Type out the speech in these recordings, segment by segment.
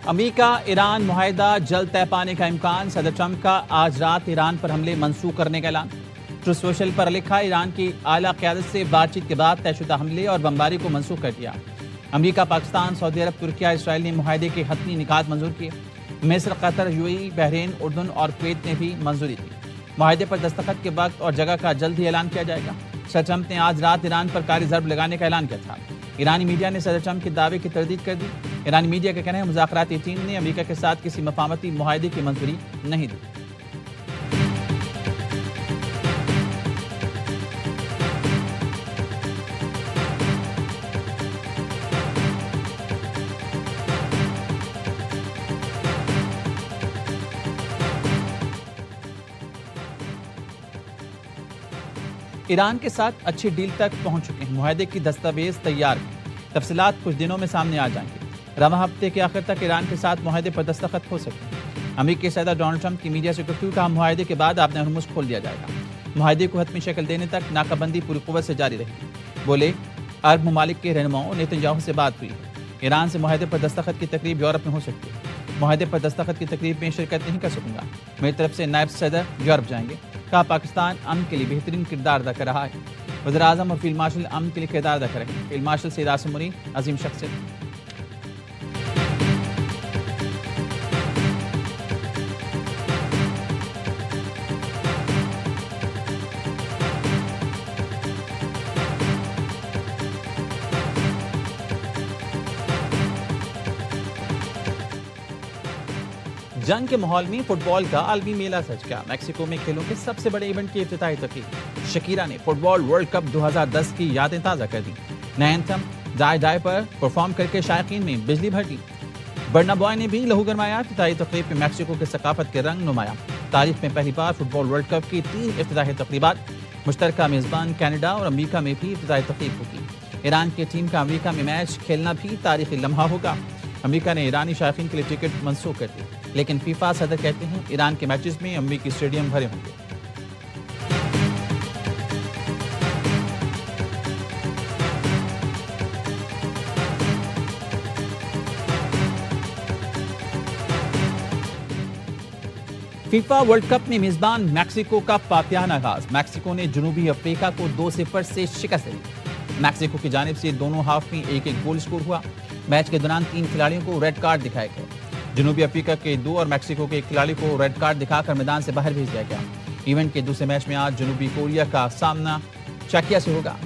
America Iran मुआहिदा जल्द तय पाने का इम्कान। सदर ट्रंप का आज रात ईरान पर हमले मंसूख करने का ऐलान। ट्रूथ सोशल पर लिखा, ईरान की आला क़यादत से बातचीत के बाद तयशुदा हमले और बमबारी को मंसूख कर दिया। अमेरिका, पाकिस्तान, सऊदी अरब, तुर्किया, इसराइल ने मुआहिदे के हतमी निकात मंजूर किए। मिस्र, कतर, यूएई, बहरीन, उर्दन और कुवैत ने भी मंजूरी दी। मुआहिदे पर दस्तखत के वक्त और जगह का जल्द ही ऐलान किया जाएगा। सदर ट्रंप ने आज रात ईरान पर कारी ज़र्ब लगाने का ऐलान किया था। ईरानी मीडिया ने सदर ट्रंप के दावे की तरदीद कर दी। ईरानी मीडिया का कहना है मुज़ाकराती टीम ने अमेरिका के साथ किसी मफाहमती मुआहिदे की मंजूरी नहीं दी। ईरान के साथ अच्छी डील तक पहुंच चुके हैं। मुआहिदे की दस्तावेज तैयार हैं। तफसीलात कुछ दिनों में सामने आ जाएंगे। रवां हफ्ते के आखिर तक ईरान के साथ मुआहिदे पर दस्तखत हो सकते हैं। अमेरिकी सदर डोनाल्ड ट्रंप की मीडिया से गुफ्तगू का मुआहिदे के बाद आपने हरमुज़ खोल दिया जाएगा। मुआहिदे को हतमी शक्ल देने तक नाकाबंदी पूरी कुव्वत से जारी रहेगी। बोले, अरब ममालिक के रहनुमाओं नेतन्याहू से बात हुई है। ईरान से मुआहिदे पर दस्तखत की तकरीब यूरोप में हो सकती है। मुआहिदे पर दस्तखत की तकरीब में शिरकत नहीं कर सकूंगा। मेरी तरफ से नायब सदर यूरोप जाएंगे। कहा, पाकिस्तान अमन के लिए बेहतरीन किरदार अदा कर रहा है। वज़ीर आज़म और फील्ड मार्शल अमन के लिए किरदार अदा करेंगे। फील्ड मार्शल सैयद आसिम मुनीर अजीम शख्सियत। जंग के माहौल में फुटबॉल का आलमी मेला सज गया। मैक्सिको में खेलों के सबसे बड़े इवेंट की इफ्तिताही तकरीब। शकीरा ने फुटबॉल वर्ल्ड कप 2010 की यादें ताज़ा कर दी। नए एंथम डाई डाई पर परफॉर्म करके शायकीन में बिजली भर दी। बर्ना बॉय ने भी लहू गरमाया। इफ्तिताही तकरीब में मैक्सिको की सकाफत के रंग नुमाया। तारीख में पहली बार फुटबॉल वर्ल्ड कप की 3 इफ्तिताही तकरीबात। मुश्तरका मेज़बान कनाडा और अमेरिका में भी इफ्तिताही तकरीब होगी। ईरान की टीम का अमेरिका में मैच खेलना भी तारीखी लम्हा होगा। अमेरिका ने ईरानी शायकीन के लिए टिकट मंसूख कर दी, लेकिन फीफा सदर कहते हैं ईरान के मैचेस में अमेरिकी स्टेडियम भरे होंगे। फीफा वर्ल्ड कप में मेजबान मैक्सिको का पापियाना आगाज। मैक्सिको ने जनूबी अफ्रीका को 2-0 से शिकस्त दी। मैक्सिको की जानिब से दोनों हाफ में एक एक गोल स्कोर हुआ। मैच के दौरान 3 खिलाड़ियों को रेड कार्ड दिखाए गए। जनूबी अफ्रीका के 2 और मैक्सिको के एक खिलाड़ी को रेड कार्ड दिखाकर मैदान से बाहर भेज दिया गया। इवेंट के दूसरे मैच में आज जनूबी कोरिया का सामना चाकिया से होगा।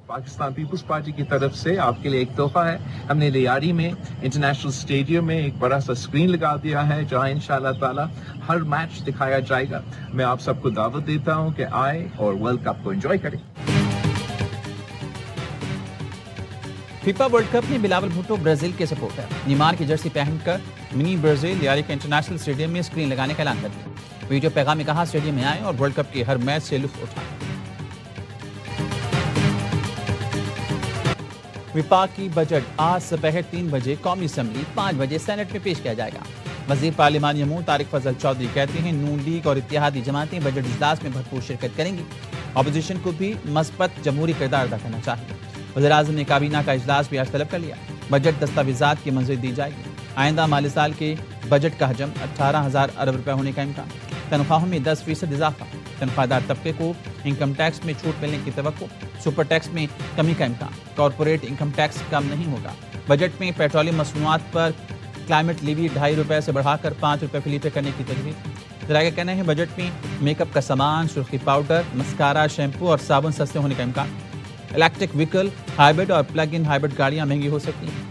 पाकिस्तान पीपुल्स पार्टी की तरफ से आपके लिए एक तोहफा है। हमने लियारी में इंटरनेशनल स्टेडियम में एक बड़ा सा स्क्रीन लगा दिया है जहां इंशाअल्लाह ताला हर मैच दिखाया जाएगा। मैं आप सबको दावत देता हूं कि आए और वर्ल्ड कप को एंजॉय करें। फीफा वर्ल्ड कप में बिलावल भुट्टो ब्राजील के सपोर्ट है। नीमार की जर्सी पहनकर मिनी ब्राजील लियारी के इंटरनेशनल स्टेडियम में स्क्रीन लगाने का ऐलान कर दिया। वीडियो पैगाम में कहा, स्टेडियम में आए और वर्ल्ड कप के हर मैच से लुत्फ उठाएं। विपाक की बजट आज दोपहर 3 बजे कौमी असम्बली, 5 बजे सेनेट में पेश किया जाएगा। वजीर पार्लिमानी अमूर तारिक फजल चौधरी कहते हैं नून लीग और इत्तेहादी जमातें बजट इजलास में भरपूर शिरकत करेंगी। अपोजिशन को भी मस्बत जमहूरी किरदार अदा करना चाहिए। वज़ीर आज़म ने काबीना का इजलास भी आज तलब कर लिया। बजट दस्तावेजात की मंजूरी दी जाएगी। आइंदा माली साल के बजट का हजम 18,000 अरब रुपए होने का इम्कान। तनख्वाहों में 10% इजाफा। तनख्वाहदार तबके को इनकम टैक्स में छूट मिलने की तवक्को। सुपर टैक्स में कमी का इम्कान। कॉरपोरेट इनकम टैक्स कम नहीं होगा। बजट में पेट्रोलियम मसनूआत पर क्लाइमेट लीवी 2.5 रुपये से बढ़ाकर 5 रुपये फी लीटर करने की तजवीज़। जरा का कहना है बजट में मेकअप का सामान, सुर्खी पाउडर, मस्कारा, शैम्पू और साबुन सस्ते होने का इम्कान। इलेक्ट्रिक व्हीकल, हाइब्रिड और प्लग इन हाइब्रिड गाड़ियाँ महंगी हो सकती हैं।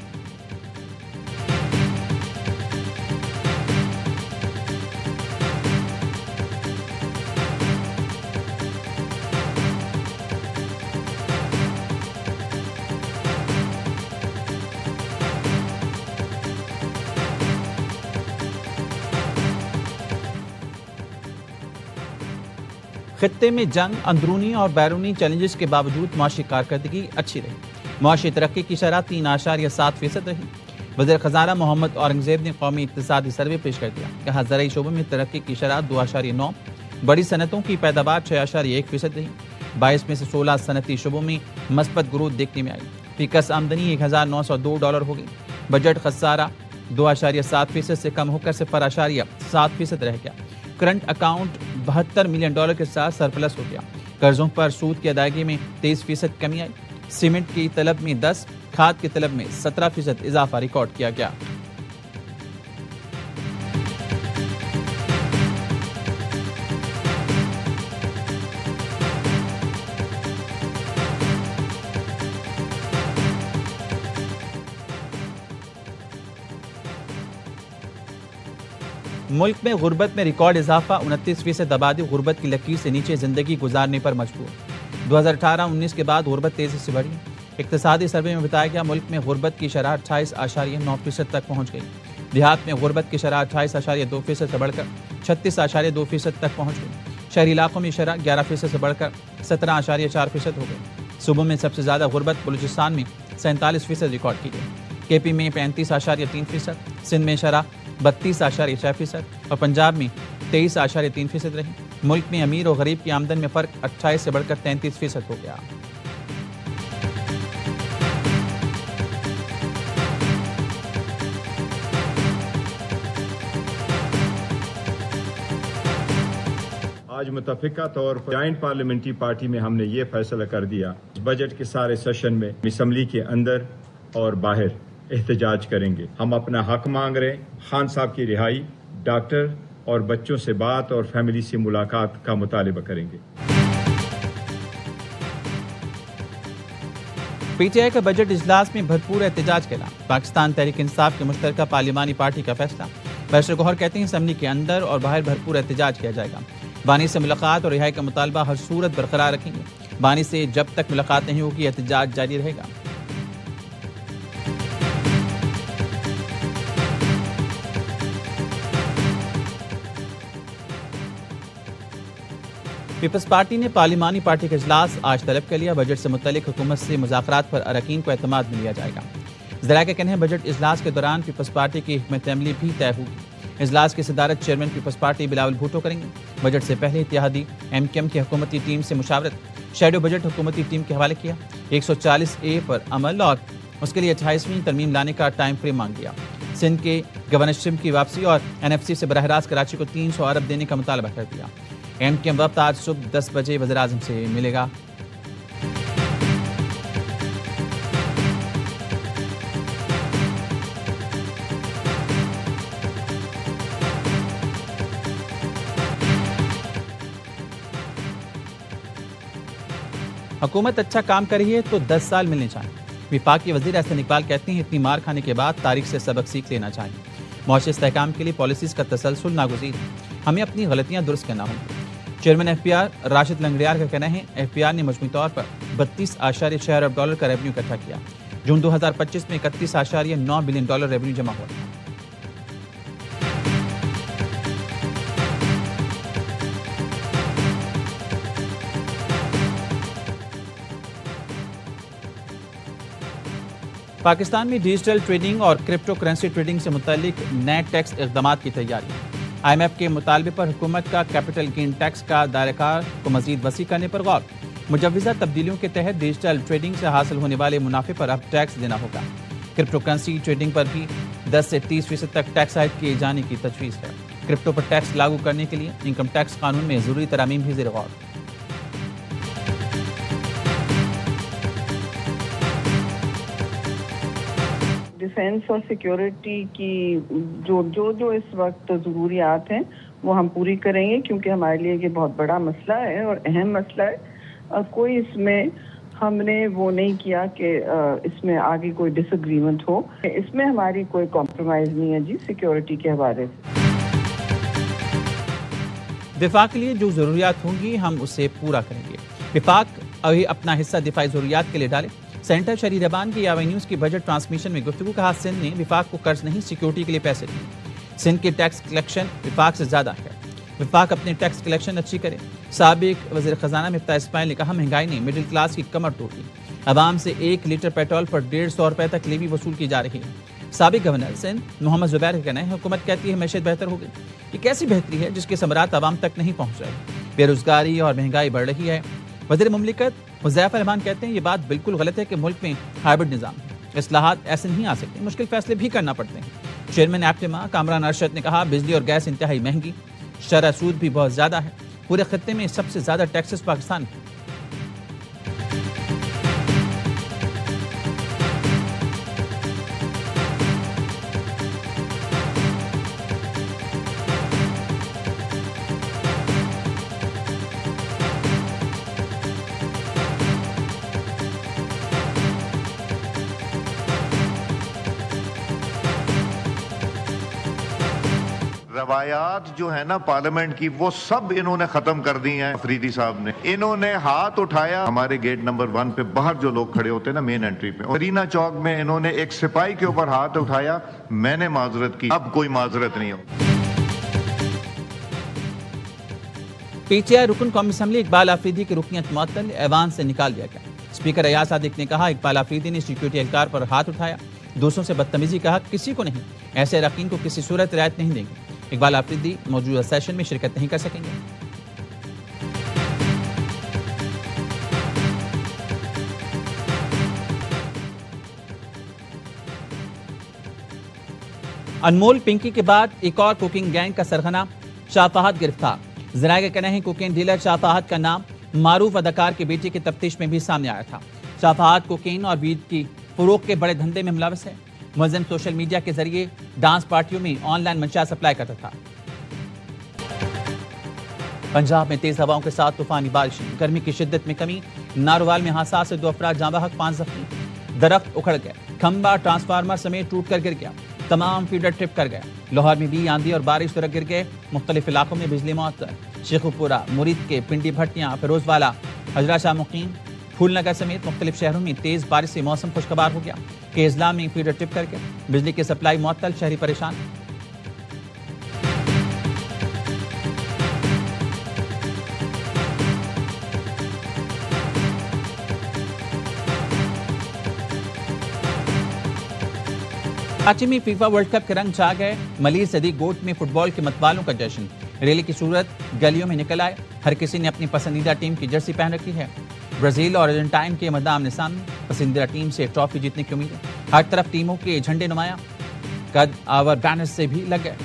खित्ते में जंग, अंदरूनी और बैरूनी चैलेंजेस के बावजूद माशी कारकर्दगी अच्छी रही। माशी तरक्की की शरह 3.7% रही। वज़ीर ख़ज़ाना मोहम्मद औरंगज़ेब ने कौमी इक़्तिसादी सर्वे पेश कर दिया। कहा, ज़राई शोबे में तरक्की की शरह 2.9, बड़ी सनतों की पैदावार 6.1% रही। 22 में से 16 सनती शुबों में मस्बत ग्रोथ देखने में आई। फीकस आमदनी $1,902 हो गई। बजट खसारा 2.7% से कम होकर 0.7% रह गया। करंट अकाउंट $72 मिलियन के साथ सरप्लस हो गया। कर्जों पर सूद की अदायगी में 23% कमी आई। सीमेंट की तलब में 10, खाद की तलब में 17% इजाफा रिकॉर्ड किया गया। मुल्क में गुर्बत में रिकॉर्ड इजाफा। 29% आबादी गुर्बत की लकीर से नीचे जिंदगी गुजारने पर मजबूर। 2018-19 के बाद गुर्बत तेजी से बढ़ी। इक्तिसादी सर्वे में बताया गया मुल्क में गुर्बत की शरह 28.9% तक पहुंच गई। देहात में गुर्बत की शरह 28.2% से बढ़कर 36.2% तक पहुंच गई। शहरी इलाकों में शरह 11% से बढ़कर 17.4% हो गई। सूबों में सबसे ज्यादा गुर्बत बलूचिस्तान में 47% रिकॉर्ड की गई। केपी में 35.3%, सिंध में शरह 32.6% और पंजाब में 23.3% रही। मुल्क में अमीर और गरीब की आमदन में फर्क 28 से बढ़कर 33% हो गया। आज मुतफ़िका तौर पर जॉइंट पार्लियामेंट्री पार्टी में हमने ये फैसला कर दिया, बजट के सारे सेशन में असम्बली के अंदर और बाहर एहतजाज करेंगे। हम अपना हक मांग रहे हैं। खान साहब की रिहाई, डॉक्टर और बच्चों से बात और फैमिली से मुलाकात का मुतालिबा करेंगे। पीटीआई का बजट इजलास में भरपूर एहतजाज के नाम। पाकिस्तान तहरीक इंसाफ की मुश्तरका पार्लिमानी पार्टी का फैसला। बैरिस्टर गौहर कहते हैं असम्बली के अंदर और बाहर भरपूर एहतजाज किया जाएगा। बानी से मुलाकात और रिहाई का मुतालबा हर सूरत बरकरार रखेंगे। बानी से जब तक मुलाकात नहीं होगी एहतजाज जारी रहेगा। पीपल्स पार्टी ने पार्लिमानी पार्टी का इजलास आज तलब कर लिया। बजट से मुतल्लिक हुकूमत से मुज़ाकरात पर अरकान को एतमाद में लिया जाएगा। ज़राए का कहना है बजट इजलास के दौरान पीपल्स पार्टी की हिकमत अमली भी तय होगी। इजलास की सदारत चेयरमैन पीपल्स पार्टी बिलावल भुट्टो करेंगे। बजट से पहले इत्तेहादी एमकेएम की हुकूमती टीम से मुशावरत। शैडो बजट हुकूमती टीम के हवाले किया। 140A पर अमल और उसके लिए 28वीं तरमीम लाने का टाइम फ्रेम मांग दिया। सिंध के गवर्नरशिप की वापसी और NFC से बराह रास्त कराची को 300 अरब देने का मुतालबा कर दिया। एमकेएम वक्त आज सुबह 10 बजे वज़ीर आज़म से मिलेगा। हुकूमत अच्छा काम कर रही है तो 10 साल मिलने चाहिए। विफाकी वज़ीर एहसन इकबाल कहते हैं इतनी मार खाने के बाद तारीख से सबक सीख लेना चाहिए। मुआशी इस्तेहकाम के लिए पॉलिसीज का तसलसल नागुज़ीर है। हमें अपनी गलतियां दुरुस्त करना होगी। चेयरमैन FPR राशिद लंगड़ियार का कहना है FPR ने मजमूई तौर पर $32.6 अरब का रेवेन्यू इकट्ठा किया। जून 2025 में $31.9 बिलियन रेवेन्यू जमा हुआ था। पाकिस्तान में डिजिटल ट्रेडिंग और क्रिप्टो करेंसी ट्रेडिंग से मुतालिक नए टैक्स इक़दामात की तैयारी। IMF के मुतालबे पर हुकूमत का कैपिटल गेन टैक्स का दायराकार को मजीद वसी करने पर गौर। मुजव्वज़ा तब्दीलियों के तहत डिजिटल ट्रेडिंग से हासिल होने वाले मुनाफे पर अब टैक्स देना होगा। क्रिप्टो करेंसी ट्रेडिंग पर भी 10 से 30% तक टैक्स आयद किए जाने की तजवीज़ है। क्रिप्टो पर टैक्स लागू करने के लिए इनकम टैक्स कानून में ज़रूरी तरामीम भी ज़ेर गौर। डिफेंस और सिक्योरिटी की जो इस वक्त ज़रूरियात हैं वो हम पूरी करेंगे, क्योंकि हमारे लिए ये बहुत बड़ा मसला है और अहम मसला है। कोई इसमें हमने वो नहीं किया कि इसमें आगे कोई डिसएग्रीमेंट हो। इसमें हमारी कोई कॉम्प्रोमाइज़ नहीं है जी सिक्योरिटी के हवाले से। दिफा के लिए जो ज़रूरियात होंगी हम उसे पूरा करेंगे। विफाक अभी अपना हिस्सा दिफाई ज़रूरियात के लिए डाले। सेंटर शहरी रबान की यावे न्यूज़ की बजट ट्रांसमिशन में गुफ्तगू कहा सिंध ने विफाक को कर्ज नहीं सिक्योरिटी के लिए पैसे दिए। सिंध की टैक्स कलेक्शन विफाक से ज़्यादा है। विफाक अपनी टैक्स कलेक्शन अच्छी करे। साबिक वज़ीर ख़जाना मिफ्ताह इस्माइल ने कहा महंगाई ने मिडिल क्लास की कमर तोड़ दी। आवाम से 1 लीटर पेट्रोल पर 150 रुपये तक लेवी वसूल की जा रही है। साबिक गवर्नर सिंध मोहम्मद जुबैर का कहना है हुकूमत कहती है मैशत बेहतर हो गई। ये कैसी बेहतरी है जिसके समरात आवाम तक नहीं पहुँच रहे। बेरोजगारी और महंगाई बढ़ रही है। वज़ीर मुमलिकत हुज़ैफ़ा रहमान कहते हैं ये बात बिल्कुल गलत है कि मुल्क में हाइब्रिड निज़ाम है, इस्लाहात ऐसे नहीं आ सकते, मुश्किल फैसले भी करना पड़ते हैं। चेयरमैन एप्टिमा कामरान अरशद ने कहा बिजली और गैस इंतहाई महंगी, शरह सूद भी बहुत ज़्यादा है, पूरे खत्ते में सबसे ज़्यादा टैक्सेस पाकिस्तान में। रवायात जो है ना पार्लियामेंट की, वो सब इन्होंने खत्म कर दी हैं। अफरीदी साहब ने इन्होंने हाथ उठाया हमारे गेट नंबर 1 पे, बाहर जो लोग खड़े होते हैं ना मेन एंट्री पे, और रीना चौक में इन्होंने एक सिपाही के ऊपर हाथ उठाया। मैंने माजरत की, अब कोई माजरत नहीं हो। पीटीआई रुकन कौमी असम्बली इकबाल आफरीदी की रुकनियत मुअत्तल, ऐवान से निकाल दिया गया। स्पीकर अयाज सादिक ने कहा इकबाल आफरीदी ने सिक्योरिटी एहलकार पर हाथ उठाया, दूसरों से बदतमीजी कहा, किसी को नहीं, ऐसे अरकान को किसी सूरत रियायत नहीं देंगे। इकबाल आफरीदी मौजूदा सेशन में शिरकत नहीं कर सकेंगे। अनमोल पिंकी के बाद एक और कुकिंग गैंग का सरगना शाह फहद गिरफ्तार। जराये का कहना है कोकेन डीलर शाह फहद का नाम मारूफ अदाकार के बेटे की तफ्तीश में भी सामने आया था। शाह फहद कोकेन और वीड की फरोख्त के बड़े धंधे में मुलविस है। मुलजिम सोशल मीडिया के जरिए डांस पार्टियों में ऑनलाइन मंशा सप्लाई करता था। पंजाब में तेज हवाओं के साथ तूफानी बारिशें, गर्मी की शिद्दत में कमी। नारोवाल में हादसा से 2 अफराद जाँ बहक, 5 जख्मी। दरख्त उखड़ गए, खंबा ट्रांसफार्मर समेत टूट कर गिर गया, तमाम फीडर ट्रिप कर गए। लाहौर में भी आंधी और बारिश तरह गिर गए, मुख्तलिफ इलाकों में बिजली मुअत्तल। शेखुपुरा, मुरीद के पिंडी भट्टियाँ, फिरोजवाला, हजरा शाह मुकीम, फूलनगर समेत मुख्तलिफ शहरों में तेज बारिश से मौसम खुशगवार हो गया। केजला में फीडर ट्रिप करके बिजली की सप्लाई मुअत्तल, शहरी परेशान। कराची में फीफा वर्ल्ड कप के रंग छा गए। मलीर सदीक गोट में फुटबॉल के मतवालों का जश्न, रैली की सूरत गलियों में निकल आए। हर किसी ने अपनी पसंदीदा टीम की जर्सी पहन रखी है। ब्राजील और अर्जेंटाइन के मैदान सामने, पसंदीदा टीम से ट्रॉफी जीतने की उम्मीद है। हर तरफ टीमों के झंडे नुमाया, कद आवर बैनर से भी लग गए।